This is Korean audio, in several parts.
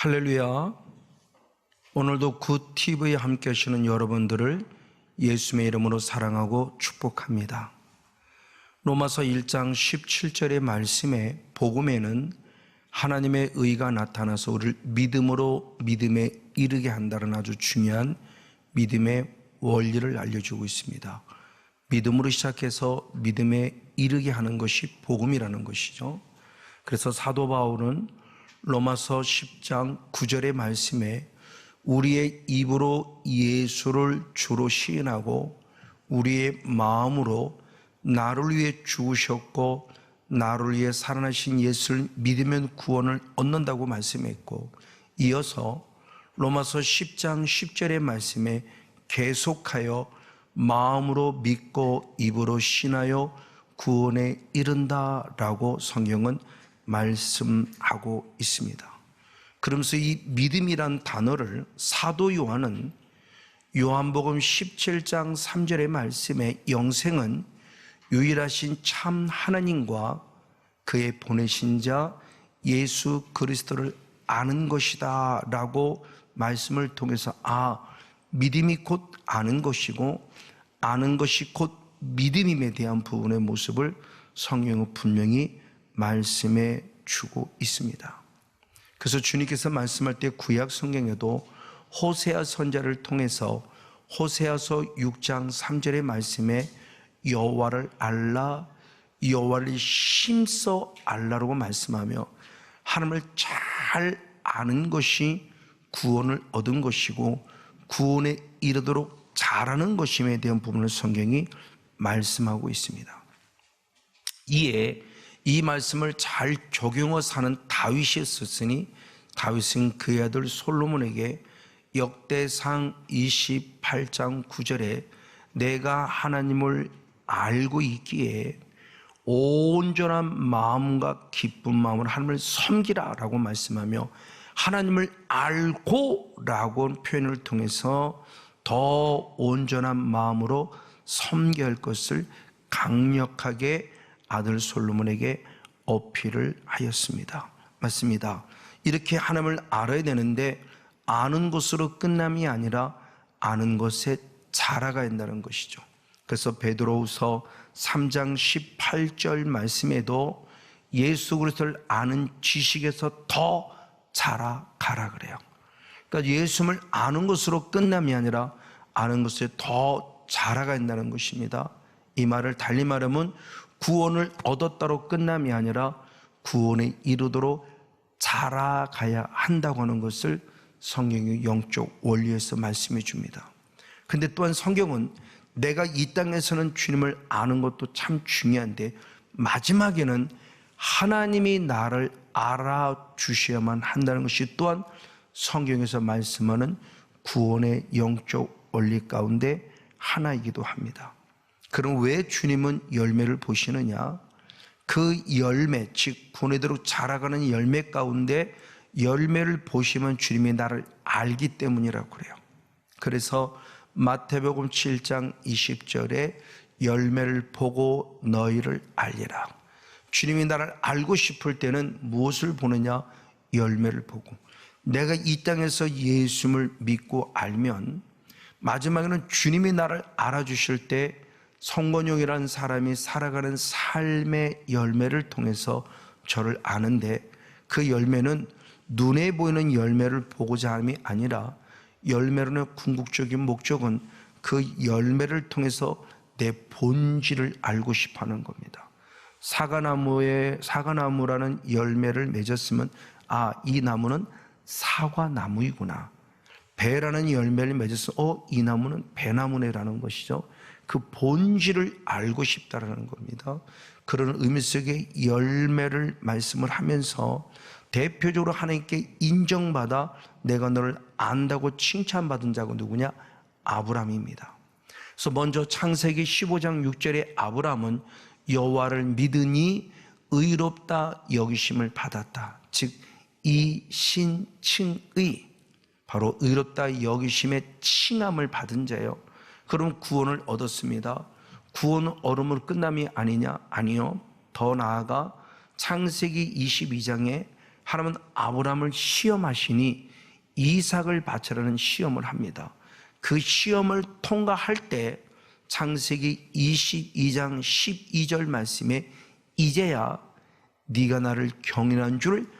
할렐루야. 오늘도 굿TV에 함께 하시는 여러분들을 예수님의 이름으로 사랑하고 축복합니다. 로마서 1장 17절의 말씀에 복음에는 하나님의 의가 나타나서 우리를 믿음으로 믿음에 이르게 한다는 아주 중요한 믿음의 원리를 알려주고 있습니다. 믿음으로 시작해서 믿음에 이르게 하는 것이 복음이라는 것이죠. 그래서 사도 바울은 로마서 10장 9절의 말씀에 우리의 입으로 예수를 주로 시인하고 우리의 마음으로 나를 위해 죽으셨고 나를 위해 살아나신 예수를 믿으면 구원을 얻는다고 말씀했고, 이어서 로마서 10장 10절의 말씀에 계속하여 마음으로 믿고 입으로 신하여 구원에 이른다라고 성경은 말씀하고 있습니다. 그러면서 이 믿음이란 단어를 사도 요한은 요한복음 17장 3절의 말씀에 영생은 유일하신 참 하나님과 그의 보내신 자 예수 그리스도를 아는 것이다 라고 말씀을 통해서 믿음이 곧 아는 것이고 아는 것이 곧 믿음임에 대한 부분의 모습을 성경은 분명히 말씀해 주고 있습니다. 그래서 주님께서 말씀할 때 구약 성경에도 호세아 선지자를 통해서 호세아서 6장 3절의 말씀에 여호와를 알라, 여호와를 힘써 알라라고 말씀하며 하나님을 잘 아는 것이 구원을 얻은 것이고 구원에 이르도록 잘하는 것임에 대한 부분을 성경이 말씀하고 있습니다. 이에 이 말씀을 잘 적용해 사는 다윗이 있었으니 다윗은 그의 아들 솔로몬에게 역대상 28장 9절에 내가 하나님을 알고 있기에 온전한 마음과 기쁜 마음으로 하나님을 섬기라 라고 말씀하며 하나님을 알고 라고 표현을 통해서 더 온전한 마음으로 섬겨야 할 것을 강력하게 아들 솔로몬에게 어필을 하였습니다. 맞습니다. 이렇게 하나님을 알아야 되는데 아는 것으로 끝남이 아니라 아는 것에 자라가야 한다는 것이죠. 그래서 베드로후서 3장 18절 말씀에도 예수 그리스도를 아는 지식에서 더 자라가라 그래요. 그러니까 예수를 아는 것으로 끝남이 아니라 아는 것에 더 자라가야 한다는 것입니다. 이 말을 달리 말하면 구원을 얻었다로 끝남이 아니라 구원에 이르도록 자라가야 한다고 하는 것을 성경의 영적 원리에서 말씀해 줍니다. 근데 또한 성경은 내가 이 땅에서는 주님을 아는 것도 참 중요한데 마지막에는 하나님이 나를 알아주셔야만 한다는 것이 또한 성경에서 말씀하는 구원의 영적 원리 가운데 하나이기도 합니다. 그럼 왜 주님은 열매를 보시느냐? 그 열매, 즉 구원에대로 자라가는 열매 가운데 열매를 보시면 주님이 나를 알기 때문이라고 그래요. 그래서 마태복음 7장 20절에 열매를 보고 너희를 알리라. 주님이 나를 알고 싶을 때는 무엇을 보느냐? 열매를 보고. 내가 이 땅에서 예수를 믿고 알면 마지막에는 주님이 나를 알아주실 때 성건용이라는 사람이 살아가는 삶의 열매를 통해서 저를 아는데 그 열매는 눈에 보이는 열매를 보고자 함이 아니라 열매로는 궁극적인 목적은 그 열매를 통해서 내 본질을 알고 싶어 하는 겁니다. 사과나무라는 열매를 맺었으면 이 나무는 사과나무이구나. 배라는 열매를 맺었으면 이 나무는 배나무네라는 것이죠. 그 본질을 알고 싶다라는 겁니다. 그런 의미 속의 열매를 말씀을 하면서 대표적으로 하나님께 인정받아 내가 너를 안다고 칭찬받은 자가 누구냐? 아브라함입니다. 그래서 먼저 창세기 15장 6절에 아브라함은 여호와를 믿으니 의롭다 여기심을 받았다. 즉 이신칭의, 바로 의롭다 여기심의 칭함을 받은 자예요. 그럼 구원을 얻었습니다. 구원은 얻음으로 끝남이 아니냐? 아니요. 더 나아가 창세기 22장에 하나님은 아브라함을 시험하시니 이삭을 바치라는 시험을 합니다. 그 시험을 통과할 때 창세기 22장 12절 말씀에 이제야 네가 나를 경외한 줄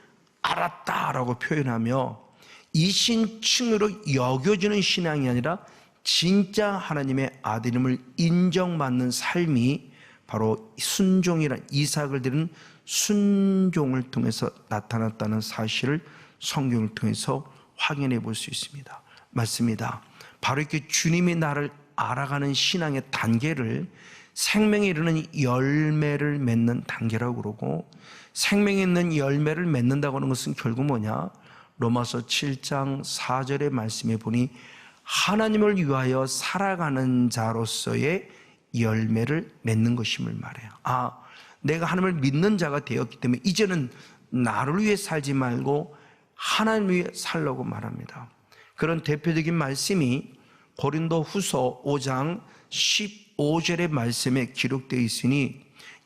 알았다라고 표현하며 이신칭으로 여겨지는 신앙이 아니라 진짜 하나님의 아들임을 인정받는 삶이 바로 순종이란 이삭을 드리는 순종을 통해서 나타났다는 사실을 성경을 통해서 확인해 볼 수 있습니다. 맞습니다. 바로 이렇게 주님이 나를 알아가는 신앙의 단계를 생명에 이르는 열매를 맺는 단계라고 그러고, 생명에 있는 열매를 맺는다고 하는 것은 결국 뭐냐? 로마서 7장 4절의 말씀에 보니 하나님을 위하여 살아가는 자로서의 열매를 맺는 것임을 말해요. 내가 하나님을 믿는 자가 되었기 때문에 이제는 나를 위해 살지 말고 하나님을 위해 살라고 말합니다. 그런 대표적인 말씀이 고린도 후서 5장 15절의 말씀에 기록되어 있으니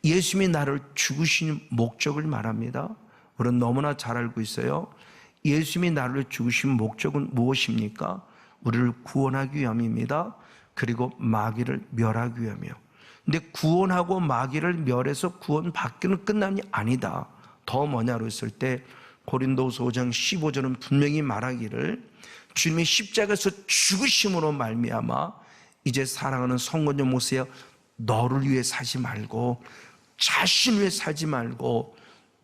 예수님이 나를 죽으신 목적을 말합니다. 우리는 너무나 잘 알고 있어요. 예수님이 나를 죽으신 목적은 무엇입니까? 우리를 구원하기 위함입니다. 그리고 마귀를 멸하기 위함이요. 근데 구원하고 마귀를 멸해서 구원받기는 끝남이 아니다. 더 뭐냐로 했을 때 고린도후서 5장 15절은 분명히 말하기를 주님이 십자가에서 죽으심으로 말미암아 이제 사랑하는 성건녀 모세야, 너를 위해 살지 말고 자신을 위해 살지 말고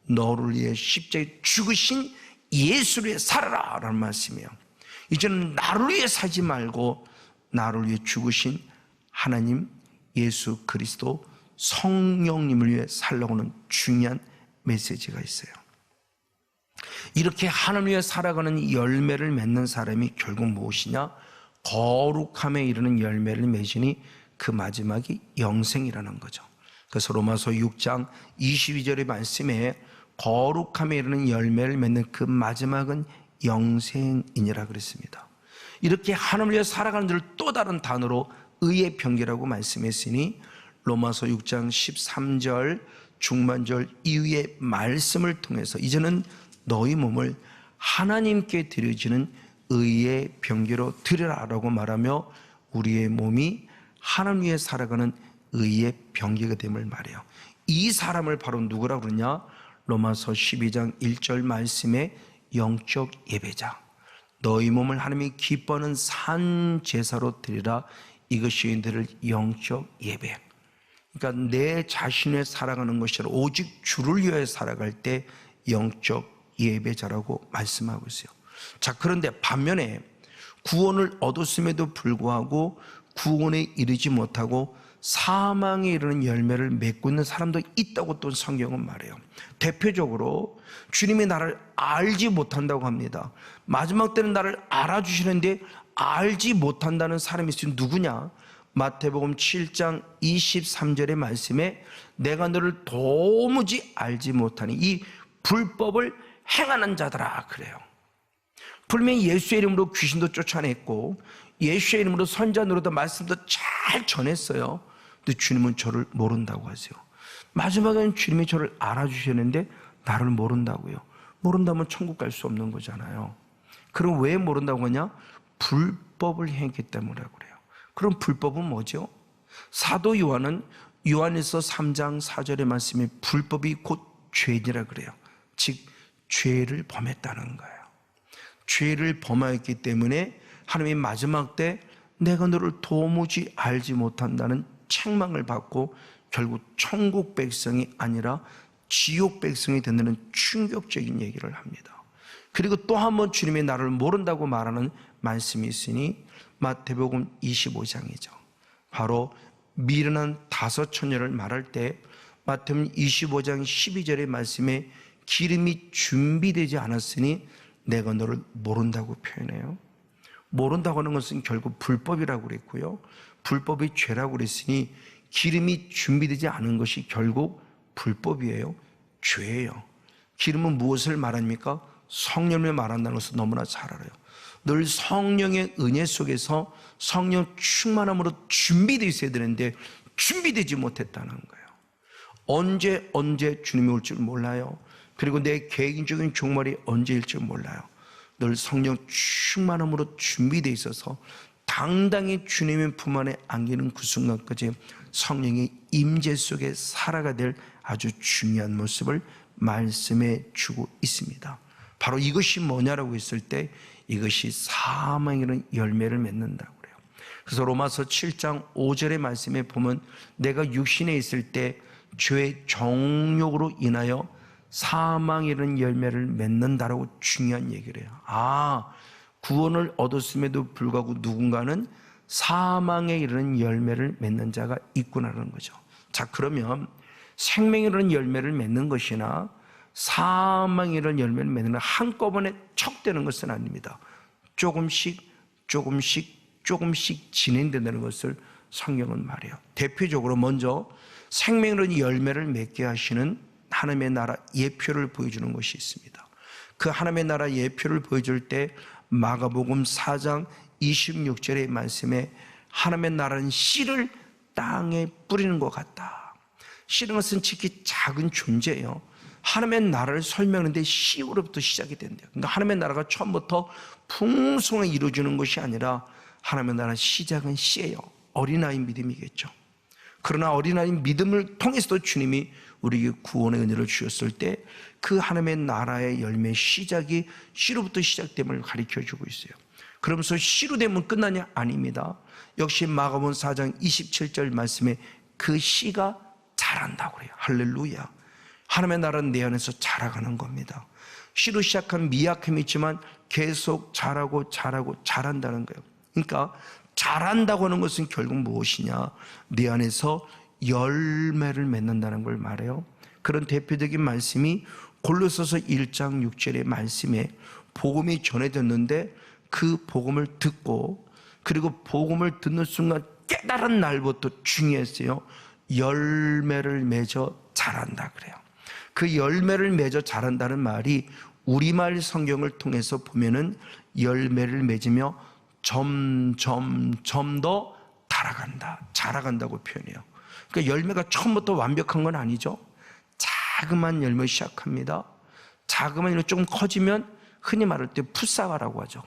너를 위해 십자가에 죽으신 예수를 위해 살아라 라는 말씀이에요. 이제는 나를 위해 살지 말고 나를 위해 죽으신 하나님 예수 그리스도 성령님을 위해 살라고 하는 중요한 메시지가 있어요. 이렇게 하나님 위해 살아가는 열매를 맺는 사람이 결국 무엇이냐? 거룩함에 이르는 열매를 맺으니 그 마지막이 영생이라는 거죠. 그래서 로마서 6장 22절의 말씀에 거룩함에 이르는 열매를 맺는 그 마지막은 영생이니라 그랬습니다. 이렇게 하나님을 위해 살아가는 자를 또 다른 단어로 의의 병기라고 말씀했으니 로마서 6장 13절 중반절 이후의 말씀을 통해서 이제는 너희 몸을 하나님께 드려지는 의의 병기로 드리라라고 말하며 우리의 몸이 하나님 위해 살아가는 의의 병기가 됨을 말해요. 이 사람을 바로 누구라고 그러냐? 로마서 12장 1절 말씀에 영적 예배자, 너희 몸을 하나님이 기뻐하는 산 제사로 드리라, 이것이 너희들 영적 예배. 그러니까 내 자신을 살아가는 것이 아니라 오직 주를 위하여 살아갈 때 영적 예배자라고 말씀하고 있어요. 자, 그런데 반면에 구원을 얻었음에도 불구하고 구원에 이르지 못하고 사망에 이르는 열매를 맺고 있는 사람도 있다고 또 성경은 말해요. 대표적으로 주님이 나를 알지 못한다고 합니다. 마지막 때는 나를 알아주시는데 알지 못한다는 사람이 있으면 누구냐? 마태복음 7장 23절의 말씀에 내가 너를 도무지 알지 못하니 이 불법을 행하는 자들아 그래요. 분명히 예수의 이름으로 귀신도 쫓아냈고 예수의 이름으로 선자 노릇도 말씀도 잘 전했어요. 근데 주님은 저를 모른다고 하세요. 마지막에는 주님이 저를 알아주셨는데 나를 모른다고요. 모른다면 천국 갈 수 없는 거잖아요. 그럼 왜 모른다고 하냐? 불법을 행했기 때문이라고 그래요. 그럼 불법은 뭐죠? 사도 요한은 요한일서 3장 4절의 말씀에 불법이 곧 죄니라 그래요. 즉 죄를 범했다는 거예요. 죄를 범하였기 때문에 하나님이 마지막 때 내가 너를 도무지 알지 못한다는 책망을 받고 결국 천국 백성이 아니라 지옥 백성이 된다는 충격적인 얘기를 합니다. 그리고 또 한 번 주님이 나를 모른다고 말하는 말씀이 있으니 마태복음 25장이죠. 바로 미련한 다섯 처녀를 말할 때 마태복음 25장 12절의 말씀에 기름이 준비되지 않았으니 내가 너를 모른다고 표현해요. 모른다고 하는 것은 결국 불법이라고 그랬고요. 불법이 죄라고 그랬으니 기름이 준비되지 않은 것이 결국 불법이에요. 죄예요. 기름은 무엇을 말합니까? 성령을 말한다는 것을 너무나 잘 알아요. 늘 성령의 은혜 속에서 성령 충만함으로 준비되어 있어야 되는데 준비되지 못했다는 거예요. 언제 주님이 올 줄 몰라요. 그리고 내 개인적인 종말이 언제일지 몰라요. 늘 성령 충만함으로 준비되어 있어서 당당히 주님의 품 안에 안기는 그 순간까지 성령의 임재 속에 살아가 될 아주 중요한 모습을 말씀해 주고 있습니다. 바로 이것이 뭐냐라고 했을 때 이것이 사망이라는 열매를 맺는다고 그래요. 그래서 로마서 7장 5절의 말씀에 보면 내가 육신에 있을 때 죄의 정욕으로 인하여 사망이라는 열매를 맺는다라고 중요한 얘기를 해요. 구원을 얻었음에도 불구하고 누군가는 사망에 이르는 열매를 맺는 자가 있구나라는 거죠. 자, 그러면 생명이라는 열매를 맺는 것이나 사망이라는 열매를 맺는 건 한꺼번에 척되는 것은 아닙니다. 조금씩 진행된다는 것을 성경은 말해요. 대표적으로 먼저 생명이라는 열매를 맺게 하시는 하나님의 나라 예표를 보여주는 것이 있습니다. 그 하나님의 나라 예표를 보여줄 때 마가복음 4장 26절의 말씀에 하나님의 나라는 씨를 땅에 뿌리는 것 같다. 씨는 것은 지극히 작은 존재예요. 하나님의 나라를 설명하는데 씨로부터 시작이 된대요. 그러니까 하나님의 나라가 처음부터 풍성하게 이루어지는 것이 아니라 하나님의 나라 시작은 씨예요. 어린아이 믿음이겠죠. 그러나 어린아이 믿음을 통해서도 주님이 우리에게 구원의 은혜를 주셨을 때 그 하나님의 나라의 열매의 시작이 씨로부터 시작됨을 가르쳐주고 있어요. 그러면서 씨로 되면 끝나냐? 아닙니다. 역시 마가복음 4장 27절 말씀에 그 씨가 자란다고 그래요. 할렐루야. 하나님의 나라는 내 안에서 자라가는 겁니다. 씨로 시작한 미약함이 있지만 계속 자란다는 거예요. 그러니까 자란다고 하는 것은 결국 무엇이냐? 내 안에서 열매를 맺는다는 걸 말해요. 그런 대표적인 말씀이 골로새서 1장 6절의 말씀에 복음이 전해졌는데 그 복음을 듣고 그리고 복음을 듣는 순간 깨달은 날부터 중요했어요. 열매를 맺어 자란다 그래요. 그 열매를 맺어 자란다는 말이 우리말 성경을 통해서 보면은 열매를 맺으며 점점 더 자라간다고 표현해요. 그러니까 열매가 처음부터 완벽한 건 아니죠. 자그마한 열매 시작합니다. 자그마한 열매 조금 커지면 흔히 말할 때 풋사과라고 하죠.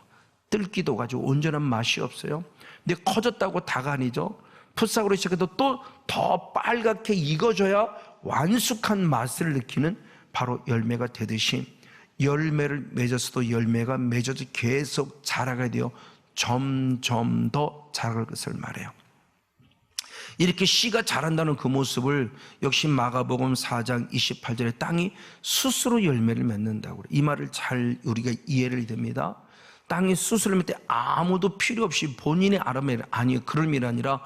뜰기도 가지고 온전한 맛이 없어요. 근데 커졌다고 다가 아니죠. 풋사과로 시작해도 또 더 빨갛게 익어져야 완숙한 맛을 느끼는 바로 열매가 되듯이 열매를 맺어서도 열매가 맺어서 계속 자라게 되어 점점 더 자랄 것을 말해요. 이렇게 씨가 자란다는 그 모습을 역시 마가복음 4장 28절에 땅이 스스로 열매를 맺는다고 그래요. 이 말을 잘 우리가 이해를 됩니다. 땅이 스스로 맺을 때 아무도 필요 없이 본인의 알아내는 아니에요. 그런 일이 아니라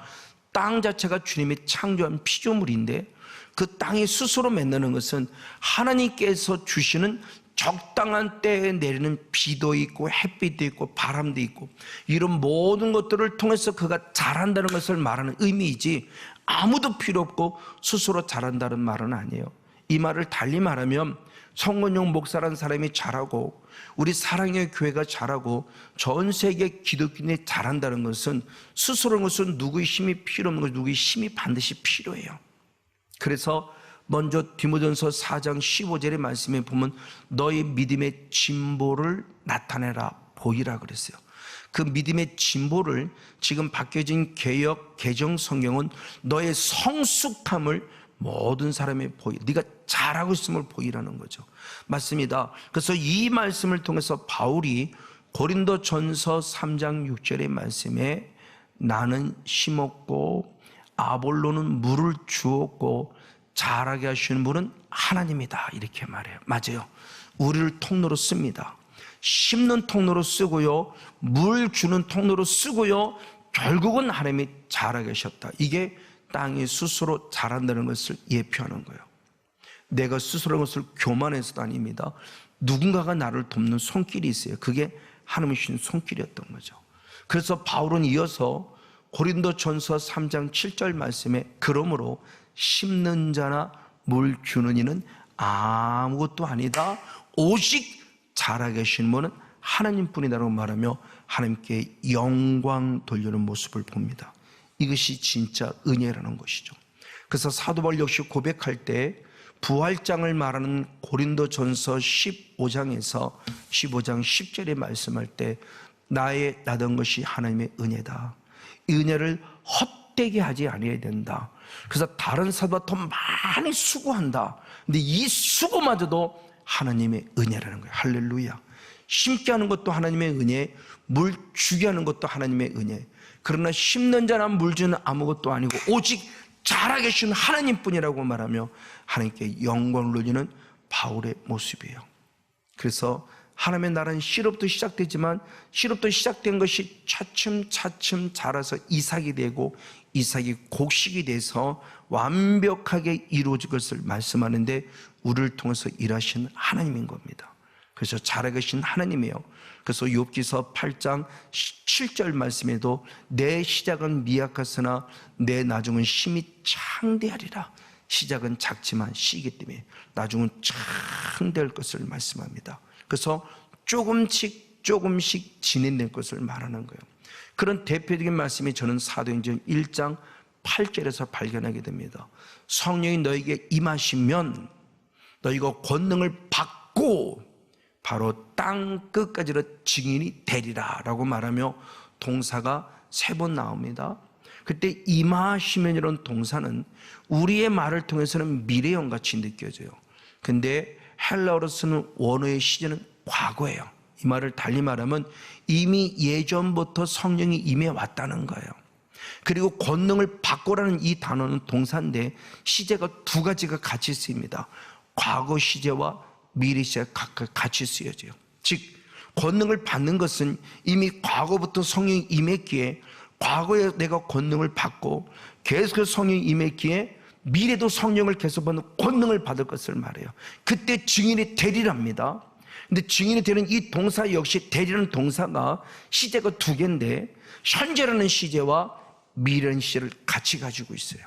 땅 자체가 주님의 창조한 피조물인데 그 땅이 스스로 맺는 것은 하나님께서 주시는 적당한 때에 내리는 비도 있고 햇빛도 있고 바람도 있고 이런 모든 것들을 통해서 그가 자란다는 것을 말하는 의미이지 아무도 필요 없고 스스로 자란다는 말은 아니에요. 이 말을 달리 말하면 성건용 목사라는 사람이 자라고 우리 사랑의 교회가 자라고 전 세계 기독교인이 자란다는 것은 스스로는 것은 누구의 힘이 필요 없는 것, 누구의 힘이 반드시 필요해요. 그래서 먼저 디모데전서 4장 15절의 말씀에 보면 너의 믿음의 진보를 나타내라 보이라 그랬어요. 그 믿음의 진보를 지금 바뀌어진 개역 개정 성경은 너의 성숙함을 모든 사람에 보이, 네가 잘하고 있음을 보이라는 거죠. 맞습니다. 그래서 이 말씀을 통해서 바울이 고린도전서 3장 6절의 말씀에 나는 심었고 아볼로는 물을 주었고 자라게 하시는 분은 하나님이다 이렇게 말해요. 맞아요. 우리를 통로로 씁니다. 심는 통로로 쓰고요, 물 주는 통로로 쓰고요, 결국은 하나님이 자라게 하셨다. 이게 땅이 스스로 자란다는 것을 예표하는 거예요. 내가 스스로 것을 교만해서도 아닙니다. 누군가가 나를 돕는 손길이 있어요. 그게 하나님이 주신 손길이었던 거죠. 그래서 바울은 이어서 고린도전서 3장 7절 말씀에 그러므로 심는 자나 물 주는 이는 아무것도 아니다. 오직 자라게 하시는 분은 하나님뿐이다라고 말하며 하나님께 영광 돌리는 모습을 봅니다. 이것이 진짜 은혜라는 것이죠. 그래서 사도 바울 역시 고백할 때 부활장을 말하는 고린도전서 15장 10절에 말씀할 때 나던 것이 하나님의 은혜다. 이 은혜를 헛되게 하지 아니어야 된다. 그래서 다른 사도보다 더 많이 수고한다. 근데 이 수고마저도 하나님의 은혜라는 거예요. 할렐루야. 심게 하는 것도 하나님의 은혜, 물 주게 하는 것도 하나님의 은혜. 그러나 심는 자나 물 주는 아무것도 아니고 오직 자라게 하신 하나님뿐이라고 말하며 하나님께 영광을 돌리는 바울의 모습이에요. 그래서 하나님의 나라는 씨로부터 시작되지만 씨로부터 시작된 것이 차츰차츰 자라서 이삭이 되고 이삭이 곡식이 돼서 완벽하게 이루어질 것을 말씀하는데 우리를 통해서 일하신 하나님인 겁니다. 그래서 자라게 하신 하나님이에요. 그래서 욥기서 8장 7절 말씀에도 내 시작은 미약하으나 내 나중은 심히 창대하리라. 시작은 작지만 씨이기 때문에 나중은 창대할 것을 말씀합니다. 그래서 조금씩 진행될 것을 말하는 거예요. 그런 대표적인 말씀이 저는 사도행전 1장 8절에서 발견하게 됩니다. 성령이 너에게 임하시면 너희가 권능을 받고 바로 땅 끝까지로 증인이 되리라 라고 말하며 동사가 3번 나옵니다. 그때 임하시면이라는 동사는 우리의 말을 통해서는 미래형 같이 느껴져요. 근데 헬라어로 쓰는 원어의 시제는 과거예요. 이 말을 달리 말하면 이미 예전부터 성령이 임해 왔다는 거예요. 그리고 권능을 받고라는 이 단어는 동사인데 시제가 2가지가 같이 쓰입니다. 과거 시제와 미래 시제가 각각 같이 쓰여져요. 즉 권능을 받는 것은 이미 과거부터 성령이 임했기에 과거에 내가 권능을 받고 계속해서 성령이 임했기에 미래도 성령을 계속 받는 권능을 받을 것을 말해요. 그때 증인이 되리랍니다. 근데 증인이 되는 이 동사 역시 되리라는 동사가 시제가 2개인데 현재라는 시제와 미래라는 시제를 같이 가지고 있어요.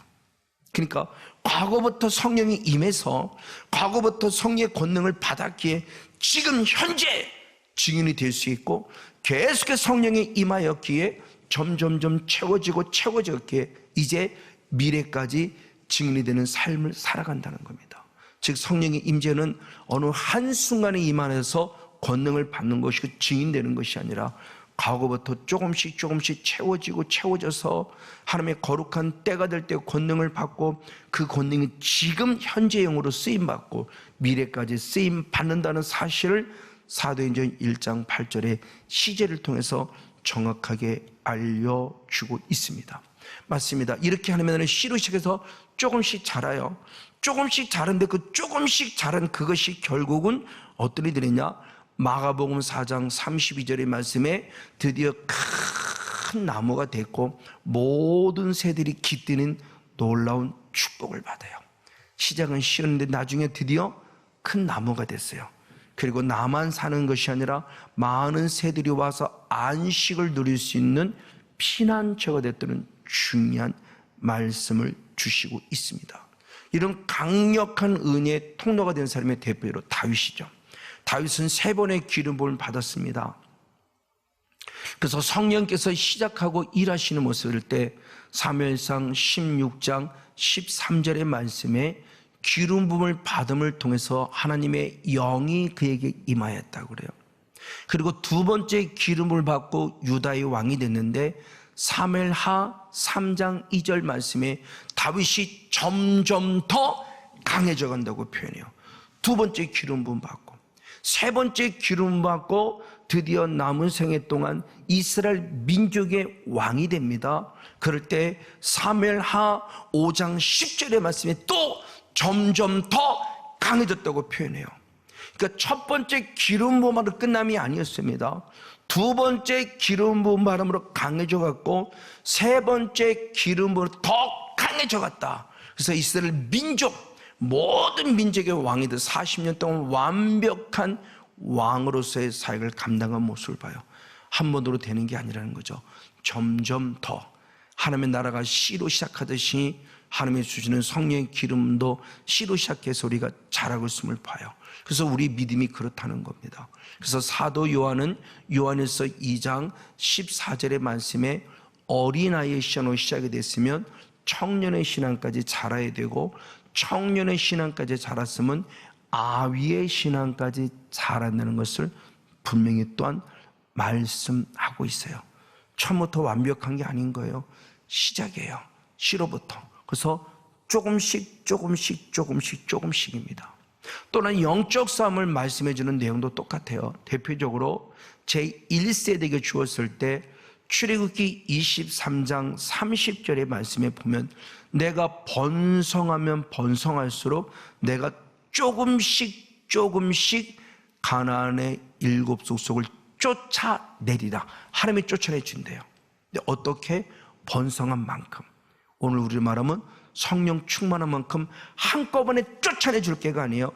그러니까 과거부터 성령이 임해서 과거부터 성령의 권능을 받았기에 지금 현재 증인이 될 수 있고 계속해서 성령이 임하였기에 점점점 채워졌기에 이제 미래까지 증인이 되는 삶을 살아간다는 겁니다. 즉 성령의 임재는 어느 한순간에 임하여서 권능을 받는 것이고 증인되는 것이 아니라 과거부터 조금씩 채워져서 하나님의 거룩한 때가 될 때 권능을 받고 그 권능이 지금 현재형으로 쓰임받고 미래까지 쓰임받는다는 사실을 사도행전 1장 8절의 시제를 통해서 정확하게 알려주고 있습니다. 맞습니다. 이렇게 하면 씨로 시작해서 조금씩 자라요. 조금씩 자란데 그 조금씩 자란 그것이 결국은 어떤 일이 되느냐? 마가복음 4장 32절의 말씀에 드디어 큰 나무가 됐고 모든 새들이 깃드는 놀라운 축복을 받아요. 시작은 쉬웠는데 나중에 드디어 큰 나무가 됐어요. 그리고 나만 사는 것이 아니라 많은 새들이 와서 안식을 누릴 수 있는 피난처가 됐다는 중요한 말씀을 주시고 있습니다. 이런 강력한 은혜의 통로가 된 사람의 대표로 다윗이죠. 다윗은 3번의 기름 부음을 받았습니다. 그래서 성령께서 시작하고 일하시는 모습을 때 사무엘상 16장 13절의 말씀에 기름 부음을 받음을 통해서 하나님의 영이 그에게 임하였다고 그래요. 그리고 2번째 기름 부음을 받고 유다의 왕이 됐는데 사무엘하 3장 2절 말씀에 다윗이 점점 더 강해져 간다고 표현해요. 2번째 기름 부음 받고 3번째 기름 받고 드디어 남은 생애 동안 이스라엘 민족의 왕이 됩니다. 그럴 때 사무엘하 5장 10절의 말씀에 또 점점 더 강해졌다고 표현해요. 그러니까 첫 번째 기름 부음으로 끝남이 아니었습니다. 2번째 기름 부음 바람으로 강해져 갔고 3번째 기름 부음으로 더 강해져 갔다. 그래서 이스라엘 민족 모든 민족의 왕이들 40년 동안 완벽한 왕으로서의 사역을 감당한 모습을 봐요. 한 번으로 되는 게 아니라는 거죠. 점점 더 하나님의 나라가 씨로 시작하듯이 하나님이 주시는 성령의 기름도 씨로 시작해서 우리가 자라고 있음을 봐요. 그래서 우리 믿음이 그렇다는 겁니다. 그래서 사도 요한은 요한일서 2장 14절의 말씀에 어린아이의 신앙으로 시작이 됐으면 청년의 신앙까지 자라야 되고 청년의 신앙까지 자랐으면 아위의 신앙까지 자란다는 것을 분명히 또한 말씀하고 있어요. 처음부터 완벽한 게 아닌 거예요. 시작이에요. 시로부터. 그래서 조금씩입니다. 또는 영적 싸움을 말씀해 주는 내용도 똑같아요. 대표적으로 제1세대에게 주었을 때 출애굽기 23장 30절의 말씀에 보면 내가 번성하면 번성할수록 내가 조금씩 가나안의 7 족속을 쫓아내리라. 하나님이 쫓아내 준대요. 근데 어떻게? 번성한 만큼. 오늘 우리 말하면 성령 충만한 만큼 한꺼번에 쫓아내 줄 게가 아니에요.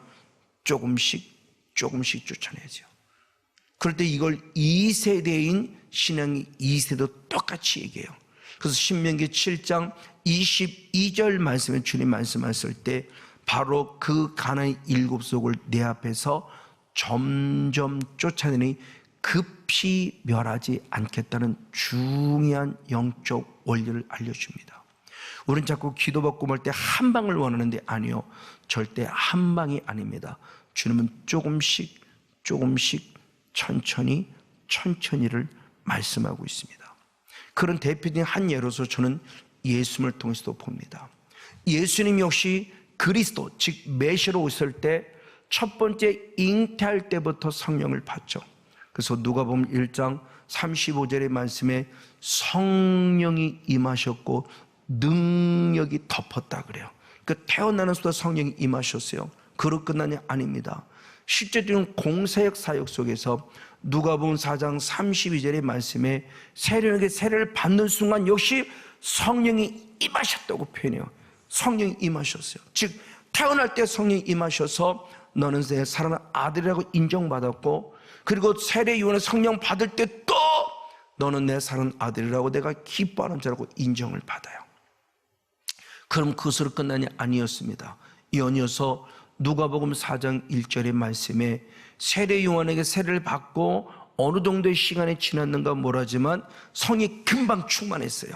조금씩 쫓아내죠. 그럴 때 이걸 2세대인 신앙이 2세도 똑같이 얘기해요. 그래서 신명기 7장 22절 말씀에 주님 말씀하실 때 바로 그 가나안의 7 족속을 내 앞에서 점점 쫓아내니 급히 멸하지 않겠다는 중요한 영적 원리를 알려줍니다. 우리는 자꾸 기도받고 말 때 한 방을 원하는데 아니요, 절대 한 방이 아닙니다. 주님은 조금씩 천천히를 말씀하고 있습니다. 그런 대표적인 한 예로서 저는 예수님을 통해서도 봅니다. 예수님 역시 그리스도 즉 메시아로 오실 때 첫 번째 잉태할 때부터 성령을 받죠. 그래서 누가복음 1장 35절의 말씀에 성령이 임하셨고 능력이 덮었다 그래요. 그 태어나는 순간 성령이 임하셨어요. 그로 끝나냐? 아닙니다. 실제적인 공사역 사역 속에서 누가복음 4장 32절의 말씀에 세례에게 세례를 받는 순간 역시 성령이 임하셨다고 표현해요. 성령이 임하셨어요. 즉 태어날 때 성령이 임하셔서 너는 내 사랑하는 아들이라고 인정받았고, 그리고 세례 요한의 성령 받을 때 또 너는 내 사랑하는 아들이라고 내가 기뻐하는 자라고 인정을 받아요. 그럼 그것으로 끝나냐? 아니었습니다. 이어서 누가복음 4장 1절의 말씀에 세례 요한에게 세례를 받고 어느 정도의 시간이 지났는가 모르지만 성이 금방 충만했어요.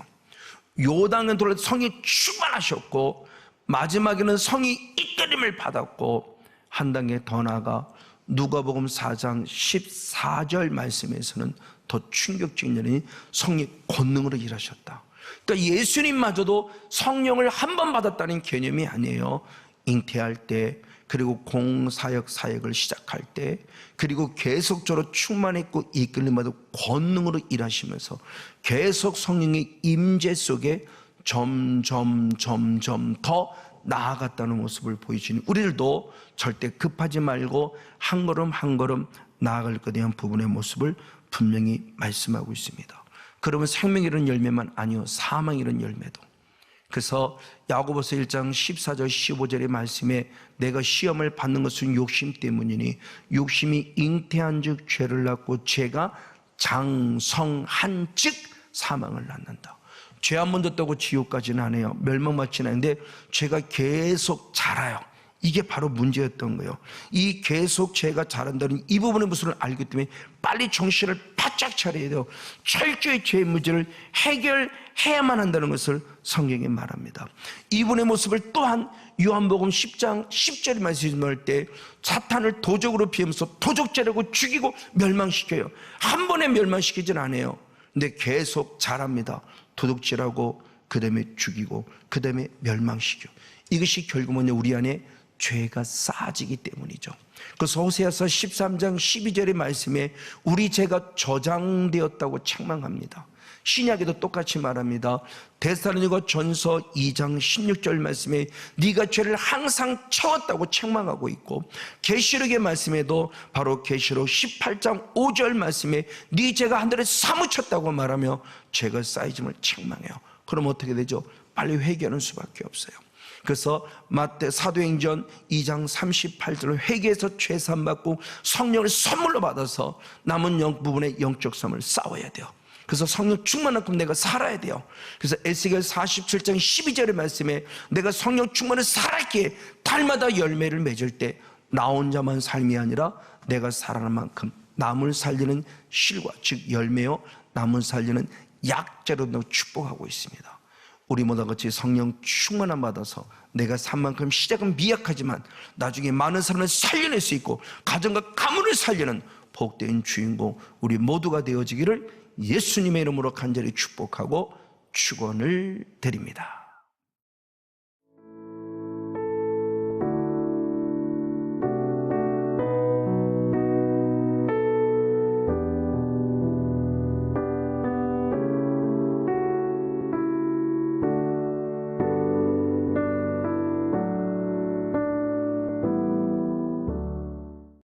요단에 돌아 성이 충만하셨고 마지막에는 성이 이끌림을 받았고, 한 단계 더 나아가 누가복음 4장 14절 말씀에서는 더 충격적인 일이 성이 권능으로 일하셨다. 그러니까 예수님마저도 성령을 한 번 받았다는 개념이 아니에요. 잉태할 때, 그리고 공사역 사역을 시작할 때, 그리고 계속적으로 충만했고 이끌림받고 권능으로 일하시면서 계속 성령의 임재 속에 점점 더 나아갔다는 모습을 보여주니 우리들도 절대 급하지 말고 한 걸음 나아갈 것에 대한 부분의 모습을 분명히 말씀하고 있습니다. 그러면 생명이 이런 열매만 아니요, 사망이 이런 열매도. 그래서 야고보서 1장 14절 15절의 말씀에 내가 시험을 받는 것은 욕심 때문이니 욕심이 잉태한 즉 죄를 낳고 죄가 장성한 즉 사망을 낳는다. 죄 한 번 졌다고 지옥 가지는 않아요. 멸망받지는 않는데 죄가 계속 자라요. 이게 바로 문제였던 거예요. 이 계속 죄가 자란다는 이 부분의 모습을 알기 때문에 빨리 정신을 바짝 차려야 돼요. 철저히 죄의 문제를 해결해야만 한다는 것을 성경에 말합니다. 이분의 모습을 또한 요한복음 10장 10절에 말씀할 때 사탄을 도적으로 비하면서 도적죄라고 죽이고 멸망시켜요. 한 번에 멸망시키진 않아요. 근데 계속 자랍니다. 도둑질하고 그 다음에 죽이고 그 다음에 멸망시켜. 이것이 결국은 우리 안에 죄가 쌓아지기 때문이죠. 그래서 호세아서 13장 12절의 말씀에 우리 죄가 저장되었다고 책망합니다. 신약에도 똑같이 말합니다. 데살로니가 전서 2장 16절 말씀에 네가 죄를 항상 채웠다고 책망하고 있고, 계시록의 말씀에도 바로 계시록 18장 5절 말씀에 네 죄가 하늘에 사무쳤다고 말하며 죄가 쌓이짐을 책망해요. 그럼 어떻게 되죠? 빨리 회개하는 수밖에 없어요. 그래서 사도행전 2장 38절로 회개해서 죄사함받고 성령을 선물로 받아서 남은 부분의 영적 싸움을 싸워야 돼요. 그래서 성령 충만한 만큼 내가 살아야 돼요. 그래서 에스겔 47장 12절의 말씀에 내가 성령 충만을 살았기에 달마다 열매를 맺을 때 나 혼자만 삶이 아니라 내가 살아난 만큼 남을 살리는 실과 즉 열매요 남을 살리는 약자로 축복하고 있습니다. 우리 모두가 같이 성령 충만함 받아서 내가 산 만큼 시작은 미약하지만 나중에 많은 사람을 살려낼 수 있고 가정과 가문을 살리는 복된 주인공 우리 모두가 되어지기를 예수님의 이름으로 간절히 축복하고 축원을 드립니다.